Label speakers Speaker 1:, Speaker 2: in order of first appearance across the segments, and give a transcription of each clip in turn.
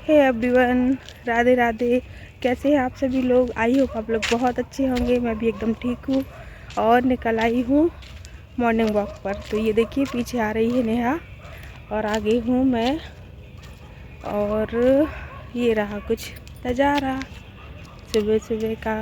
Speaker 1: Hey everyone, Radhe Radhe. कैसे हैं आप सभी लोग? आई होप आप लोग बहुत अच्छे होंगे। मैं भी एकदम ठीक हूँ और निकल आई हूँ मॉर्निंग वॉक पर। तो ये देखिए पीछे आ रही है नेहा और आगे हूँ मैं। और ये रहा कुछ नज़ारा सुबह सुबह का।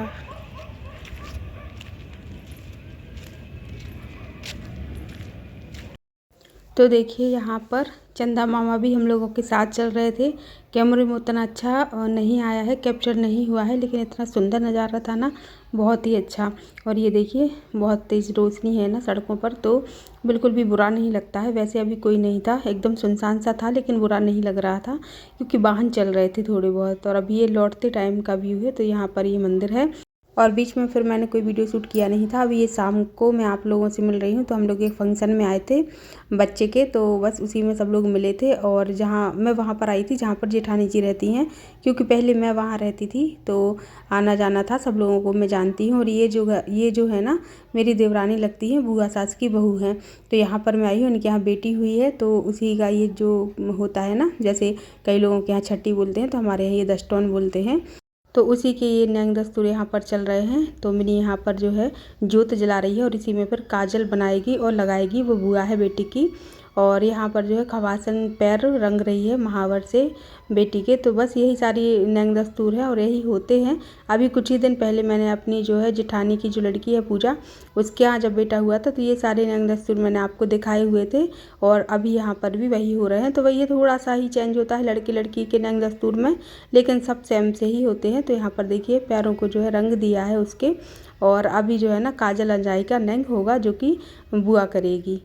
Speaker 1: तो देखिए यहाँ पर चंदा मामा भी हम लोगों के साथ चल रहे थे। कैमरे में उतना अच्छा नहीं आया है, कैप्चर नहीं हुआ है, लेकिन इतना सुंदर नज़ारा था ना, बहुत ही अच्छा। और ये देखिए बहुत तेज़ रोशनी है ना सड़कों पर, तो बिल्कुल भी बुरा नहीं लगता है। वैसे अभी कोई नहीं था, एकदम सुनसान सा था, लेकिन बुरा नहीं लग रहा था क्योंकि वाहन चल रहे थे थोड़े बहुत। और अभी ये लौटते टाइम का व्यू है। तो यहाँ पर ये मंदिर है और बीच में फिर मैंने कोई वीडियो शूट किया नहीं था। अभी ये शाम को मैं आप लोगों से मिल रही हूँ। तो हम लोग एक फंक्शन में आए थे बच्चे के, तो बस उसी में सब लोग मिले थे। और जहाँ मैं वहाँ पर आई थी जहाँ पर जेठानी जी रहती हैं, क्योंकि पहले मैं वहाँ रहती थी, तो आना जाना था, सब लोगों को मैं जानती हूँ। और ये जो है ना मेरी देवरानी लगती है, बुआ सास की बहू हैं। तो यहाँ पर मैं आई हूँ, उनके यहाँ बेटी हुई है, तो उसी का ये जो होता है ना, जैसे कई लोगों के यहाँ छठी बोलते हैं, तो हमारे यहाँ ये दस्टोन बोलते हैं। तो उसी के ये नैंग दस्तूर यहाँ पर चल रहे हैं। तो मेरी यहाँ पर जो है जोत जला रही है और इसी में फिर काजल बनाएगी और लगाएगी, वो बुआ है बेटी की। और यहाँ पर जो है खवासन पैर रंग रही है महावर से बेटी के। तो बस यही सारी नैंग दस्तूर है और यही होते हैं। अभी कुछ ही दिन पहले मैंने अपनी जो है जेठानी की जो लड़की है पूजा, उसके यहाँ जब बेटा हुआ था, तो ये सारे नैंग दस्तूर मैंने आपको दिखाए हुए थे। और अभी यहाँ पर भी वही हो रहे हैं। तो वही ये थोड़ा सा ही चेंज होता है लड़के लड़की के नैंग दस्तूर में, लेकिन सब सेम से ही होते हैं। तो यहाँ पर देखिए पैरों को जो है रंग दिया है उसके। और अभी जो है ना काजल अंजाई का नैंग होगा, जो कि बुआ करेगी।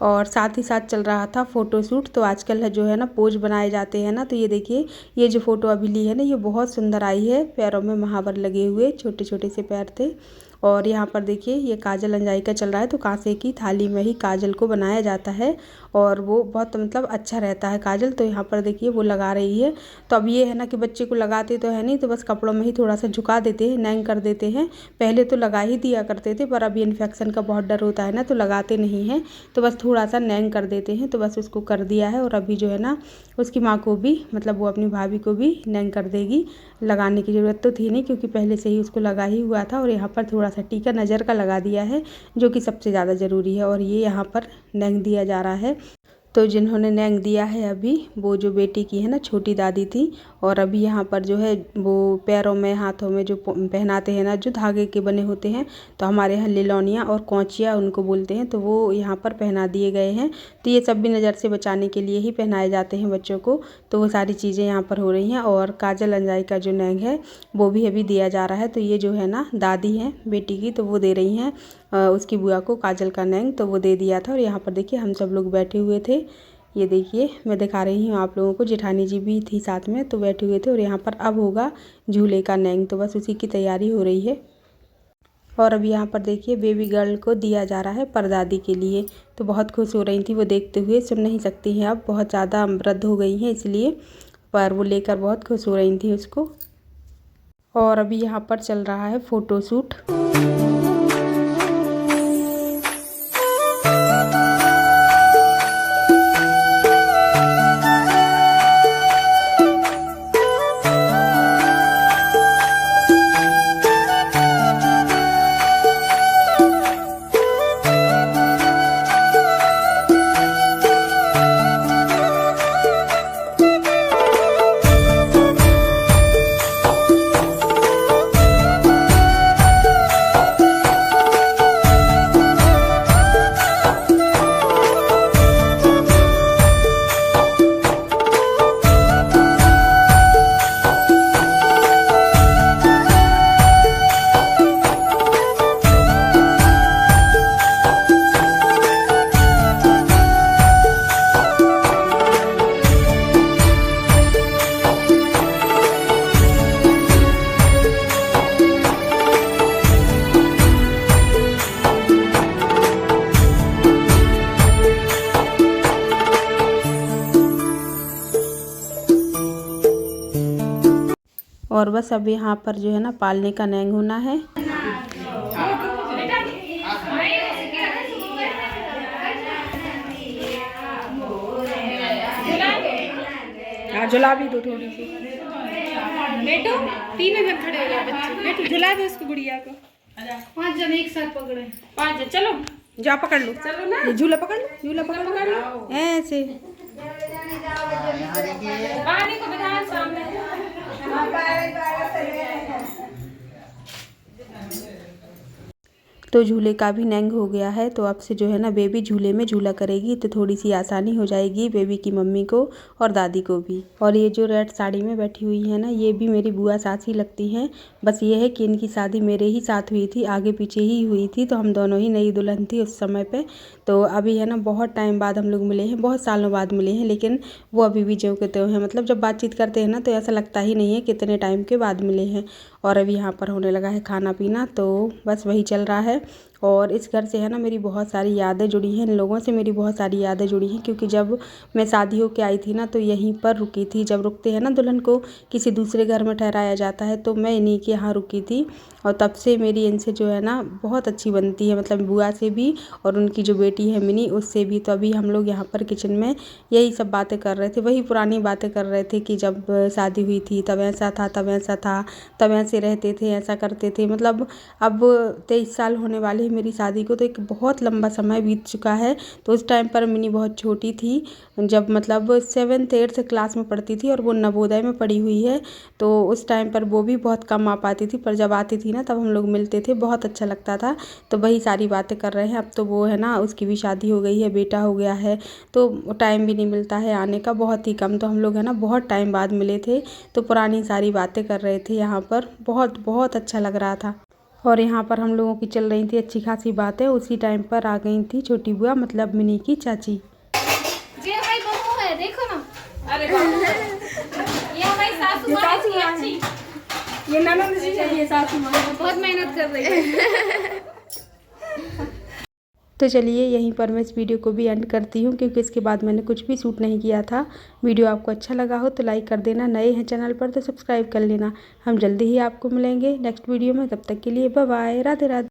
Speaker 1: और साथ ही साथ चल रहा था फ़ोटोशूट। तो आजकल है जो है ना पोज बनाए जाते हैं ना, तो ये देखिए ये जो फ़ोटो अभी ली है ना, ये बहुत सुंदर आई है। पैरों में महावर लगे हुए छोटे छोटे से पैर थे। और यहाँ पर देखिए ये काजल अंजाई का चल रहा है। तो कांसे की थाली में ही काजल को बनाया जाता है और वो बहुत मतलब अच्छा रहता है काजल। तो यहाँ पर देखिए वो लगा रही है। तो अब ये है ना कि बच्चे को लगाते तो है नहीं, तो बस कपड़ों में ही थोड़ा सा झुका देते हैं, नैंग कर देते हैं। पहले तो लगा ही दिया करते थे, पर अभी इन्फेक्शन का बहुत डर होता है ना, तो लगाते नहीं हैं। तो बस थोड़ा सा नैंग कर देते हैं। तो बस उसको कर दिया है। और अभी जो है ना उसकी माँ को भी, मतलब वो अपनी भाभी को भी नैंग कर देगी। लगाने की ज़रूरत तो थी नहीं, क्योंकि पहले से ही उसको लगा ही हुआ था। और यहाँ पर थोड़ा सा टीका नज़र का लगा दिया है, जो कि सबसे ज़्यादा ज़रूरी है। और ये यहाँ पर नैंग दिया जा रहा है। तो जिन्होंने नैंग दिया है अभी, वो जो बेटी की है ना छोटी दादी थी। और अभी यहाँ पर जो है वो पैरों में हाथों में जो पहनाते हैं ना, जो धागे के बने होते हैं, तो हमारे यहाँ लिलौनिया और कौचिया उनको बोलते हैं, तो वो यहाँ पर पहना दिए गए हैं। तो ये सब भी नज़र से बचाने के लिए ही पहनाए जाते हैं बच्चों को। तो वो सारी चीज़ें यहाँ पर हो रही हैं। और काजल अंजाई का जो नैंग है वो भी अभी दिया जा रहा है। तो ये जो है ना दादी हैं बेटी की, तो वो दे रही हैं उसकी बुआ को काजल का नैंग, तो वो दे दिया था। और यहाँ पर देखिए हम सब लोग बैठे हुए थे। ये देखिए मैं दिखा रही हूँ आप लोगों को, जेठानी जी भी थी साथ में, तो बैठे हुए थे। और यहाँ पर अब होगा झूले का नैंग, तो बस उसी की तैयारी हो रही है। और अभी यहाँ पर देखिए बेबी गर्ल को दिया जा रहा है परदादी के लिए। तो बहुत खुश हो रही थी वो देखते हुए, सुन नहीं सकती हैं अब, बहुत ज़्यादा वृद्ध हो गई हैं इसलिए, पर वो लेकर बहुत खुश हो रही थी उसको। और अभी यहाँ पर चल रहा है फ़ोटोशूट। और बस अब यहाँ पर जो है ना पालने का नैंग होना है। हाँ झुला भी दो थोड़ी सी।
Speaker 2: बेटो तीनों जन खड़े हो जाओ बच्चे, बेटो झुला दो उसको गुड़िया को। 5 जन एक साथ पकड़े, 5 जन चलो
Speaker 1: जा पकड़ लो,
Speaker 2: चलो ना,
Speaker 1: ये झूला पकड़ लो, झूला पकड़ लो ऐसे।
Speaker 2: पानी को बिठाओ सामने।
Speaker 1: तो झूले का भी नैंग हो गया है, तो अब से जो है ना बेबी झूले में झूला करेगी तो थोड़ी सी आसानी हो जाएगी बेबी की मम्मी को और दादी को भी। और ये जो रेड साड़ी में बैठी हुई है ना, ये भी मेरी बुआ सास ही लगती हैं। बस ये है कि इनकी शादी मेरे ही साथ हुई थी, आगे पीछे ही हुई थी, तो हम दोनों ही नई दुल्हन थी उस समय पे। तो अभी है ना बहुत टाइम बाद हम लोग मिले हैं, बहुत सालों बाद मिले हैं, लेकिन वो अभी भी ज्यों के त्यों हैं। मतलब जब बातचीत करते हैं ना तो ऐसा लगता ही नहीं है कितने टाइम के बाद मिले हैं। और अभी यहाँ पर होने लगा है खाना पीना, तो बस वही चल रहा है। और इस घर से है ना मेरी बहुत सारी यादें जुड़ी हैं, इन लोगों से मेरी बहुत सारी यादें जुड़ी हैं, क्योंकि जब मैं शादी होकर आई थी ना तो यहीं पर रुकी थी। जब रुकते हैं ना दुल्हन को किसी दूसरे घर में ठहराया जाता है, तो मैं इन्हीं के यहाँ रुकी थी। और तब से मेरी इनसे जो है ना बहुत अच्छी बनती है, मतलब बुआ से भी और उनकी जो बेटी है मिनी उससे भी। तो अभी हम लोग यहाँ पर किचन में यही सब बातें कर रहे थे, वही पुरानी बातें कर रहे थे कि जब शादी हुई थी तब ऐसा था, तब ऐसा था, तब ऐसे रहते थे, ऐसा करते थे। मतलब अब 23 साल होने वाले हैं मेरी शादी को, तो एक बहुत लंबा समय बीत चुका है। तो उस टाइम पर मिनी बहुत छोटी थी, जब मतलब 7th 8th क्लास में पढ़ती थी, और वो नवोदय में पढ़ी हुई है। तो उस टाइम पर वो भी बहुत कम आ पाती थी, पर जब आती थी ना तब हम लोग मिलते थे, बहुत अच्छा लगता था। तो वही सारी बातें कर रहे हैं। अब तो वो है ना उसकी भी शादी हो गई है, बेटा हो गया है, तो टाइम भी नहीं मिलता है आने का, बहुत ही कम। तो हम लोग है ना बहुत टाइम बाद मिले थे, तो पुरानी सारी बातें कर रहे थे यहाँ पर, बहुत बहुत अच्छा लग रहा था। और यहाँ पर हम लोगों की चल रही थी अच्छी खासी बातें। उसी टाइम पर आ गई थी छोटी बुआ, मतलब मिनी की चाची।
Speaker 2: ये हमारी बहू है, देखो ना। अरे ये हमारी सासू माँ है अच्छी, ये ननद जी है, ये सासू माँ बहुत मेहनत कर रही है।
Speaker 1: तो चलिए यहीं पर मैं इस वीडियो को भी एंड करती हूँ, क्योंकि इसके बाद मैंने कुछ भी शूट नहीं किया था। वीडियो आपको अच्छा लगा हो तो लाइक कर देना, नए हैं चैनल पर तो सब्सक्राइब कर लेना। हम जल्दी ही आपको मिलेंगे नेक्स्ट वीडियो में, तब तक के लिए बाय बाय, राधे राधे।